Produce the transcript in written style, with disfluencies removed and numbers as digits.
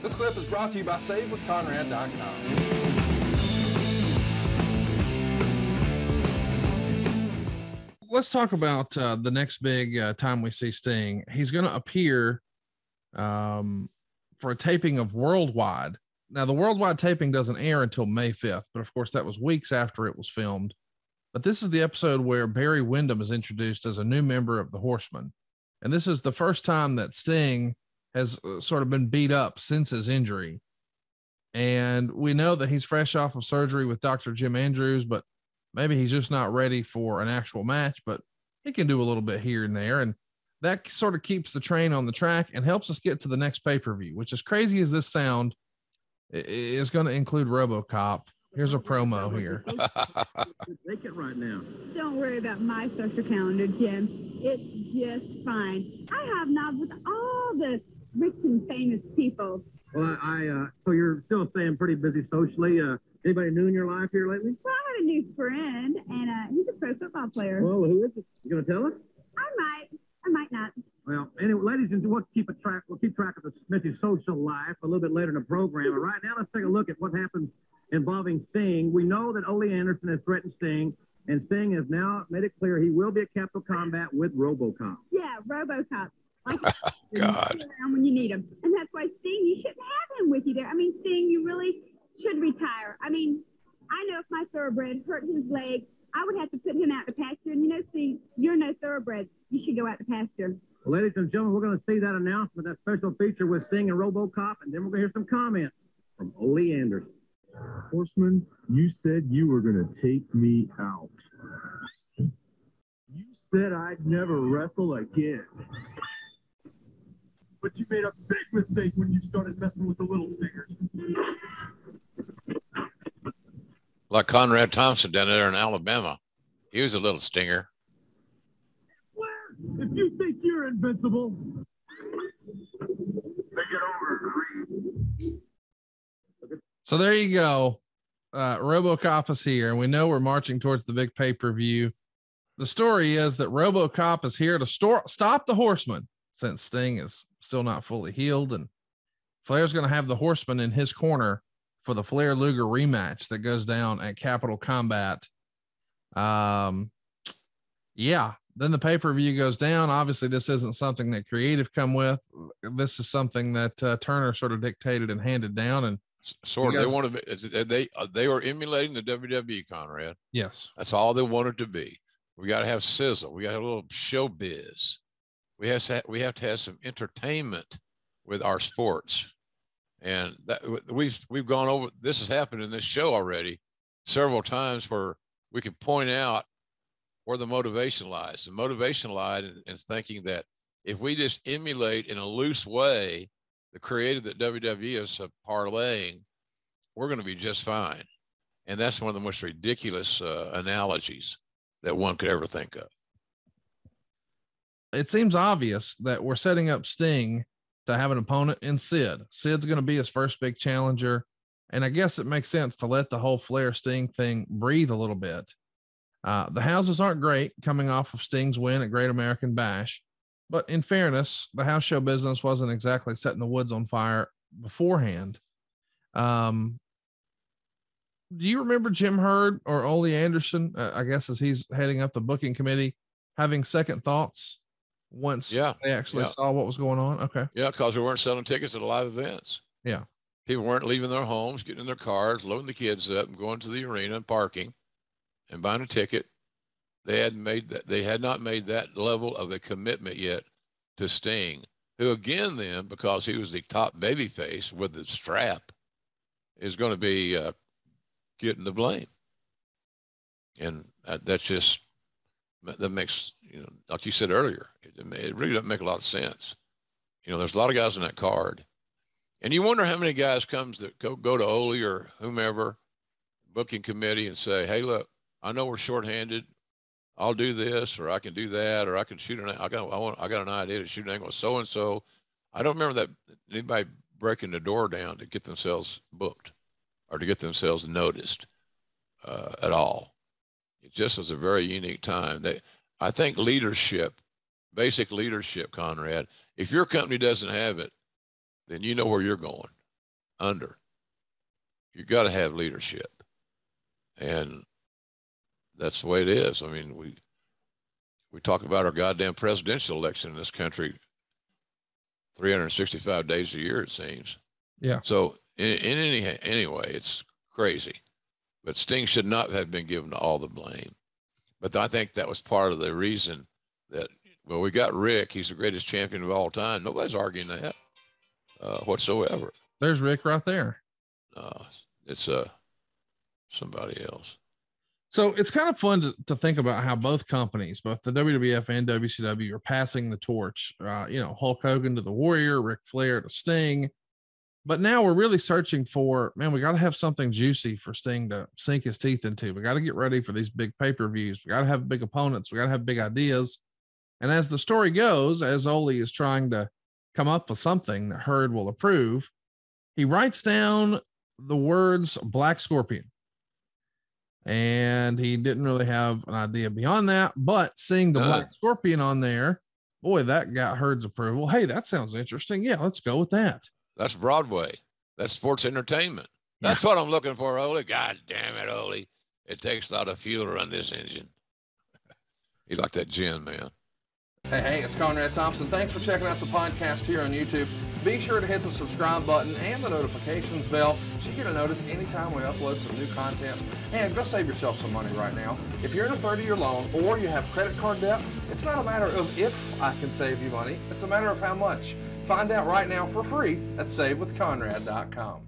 This clip is brought to you by SaveWithConrad.com. Let's talk about the next big time we see Sting. He's going to appear for a taping of Worldwide. Now, the Worldwide taping doesn't air until May 5th, but of course that was weeks after it was filmed. But this is the episode where Barry Windham is introduced as a new member of the Horsemen. And this is the first time that Sting has sort of been beat up since his injury. And we know that he's fresh off of surgery with Dr. Jim Andrews, but maybe he's just not ready for an actual match, but he can do a little bit here and there. And that sort of keeps the train on the track and helps us get to the next pay-per-view, which, as crazy as this sound, is going to include RoboCop. Here's a promo here. Take it right now. Don't worry about my social calendar, Jim. It's just fine. I have knobs with all the rich and famous people. Well, so you're still staying pretty busy socially. Anybody new in your life here lately? Well, I have a new friend, and he's a pro football player. Well, who is it? You going to tell us? I might not. Well, anyway, ladies and gentlemen, we'll keep track of the Smithy's social life a little bit later in the program. And right now, let's take a look at what happened involving Sting. We know that Ole Anderson has threatened Sting, and Sting has now made it clear he will be at Capital Combat with RoboCop. Yeah, RoboCop. Like God. Around when you need him. And that's why, Sting, you shouldn't have him with you there. I mean, Sting, you really should retire. I mean, I know if my thoroughbred hurt his leg, I would have to put him out to pasture. And, Sting, you're no thoroughbred. You should go out to pasture. Well, ladies and gentlemen, we're going to see that announcement, that special feature with Sting and RoboCop, and then we're going to hear some comments from Ole Anderson. Horseman, you said you were going to take me out. You said I'd never wrestle again. But you made a big mistake when you started messing with the little stingers. Like Conrad Thompson down there in Alabama. He was a little stinger. If you think you're invincible, take it over, Creed. So there you go. RoboCop is here, and we know we're marching towards the big pay-per-view. The story is that RoboCop is here to stop the Horseman, since Sting is still not fully healed, and Flair's going to have the Horseman in his corner for the Flair Luger rematch that goes down at Capital Combat. Then the pay-per-view goes down. Obviously, this isn't something that creative come with. This is something that Turner sort of dictated and handed down. And sort of, they want to. They were emulating the WWE, Conrad. Yes, that's all they wanted to be. We got to have sizzle. We got to have a little showbiz. We have to have some entertainment with our sports, and that we've gone over. This has happened in this show already several times, where we can point out where the motivation lies. The motivation lies in thinking that if we just emulate in a loose way the creative that WWE is parlaying, we're going to be just fine. And that's one of the most ridiculous analogies that one could ever think of. It seems obvious that we're setting up Sting to have an opponent in Sid. Sid's going to be his first big challenger. And I guess it makes sense to let the whole Flair Sting thing breathe a little bit. The houses aren't great coming off of Sting's win at Great American Bash, but in fairness, the house show business wasn't exactly setting the woods on fire beforehand. Do you remember Jim Herd or Ole Anderson, I guess, as he's heading up the booking committee, having second thoughts once they actually saw what was going on? Okay. Yeah, because we weren't selling tickets at live events. Yeah. People weren't leaving their homes, getting in their cars, loading the kids up and going to the arena and parking and buying a ticket. They had not made that level of a commitment yet to Sting, who again then, because he was the top babyface with the strap, is going to be getting the blame. And that makes, like you said earlier, it really doesn't make a lot of sense. There's a lot of guys in that card. And you wonder how many guys comes that go to Ole or whomever, booking committee, and say, hey, look, I know we're shorthanded. I'll do this, or I can do that, or I can shoot I got an idea to shoot an angle with so-and-so. I don't remember that anybody breaking the door down to get themselves booked or to get themselves noticed at all. It just was a very unique time. I think leadership, basic leadership, Conrad, if your company doesn't have it, then you know where you're going. under. You got to have leadership. And that's the way it is. I mean, we talk about our goddamn presidential election in this country 365 days a year, it seems. Yeah. So anyway, it's crazy. But Sting should not have been given all the blame. But I think that was part of the reason that, well, we got Rick. He's the greatest champion of all time. Nobody's arguing that whatsoever. There's Rick right there. It's somebody else. So it's kind of fun to think about how both companies, both the WWF and WCW, are passing the torch. Hulk Hogan to the Warrior, Ric Flair to Sting. But now we're really searching for, man, we got to have something juicy for Sting to sink his teeth into. We got to get ready for these big pay-per-views. We got to have big opponents. We got to have big ideas. And as the story goes, as Ole is trying to come up with something that Herd will approve, he writes down the words Black Scorpion. And he didn't really have an idea beyond that, but seeing the Black Scorpion on there, boy, that got Herd's approval. Hey, that sounds interesting. Yeah, let's go with that. That's Broadway. That's sports entertainment. That's what I'm looking for, Ole. God damn it, Ole. It takes a lot of fuel to run this engine. You like that gin, man. Hey, it's Conrad Thompson. Thanks for checking out the podcast here on YouTube. Be sure to hit the subscribe button and the notifications bell so you get a notice anytime we upload some new content. And go save yourself some money right now. If you're in a 30-year loan or you have credit card debt, it's not a matter of if I can save you money. It's a matter of how much. Find out right now for free at SaveWithConrad.com.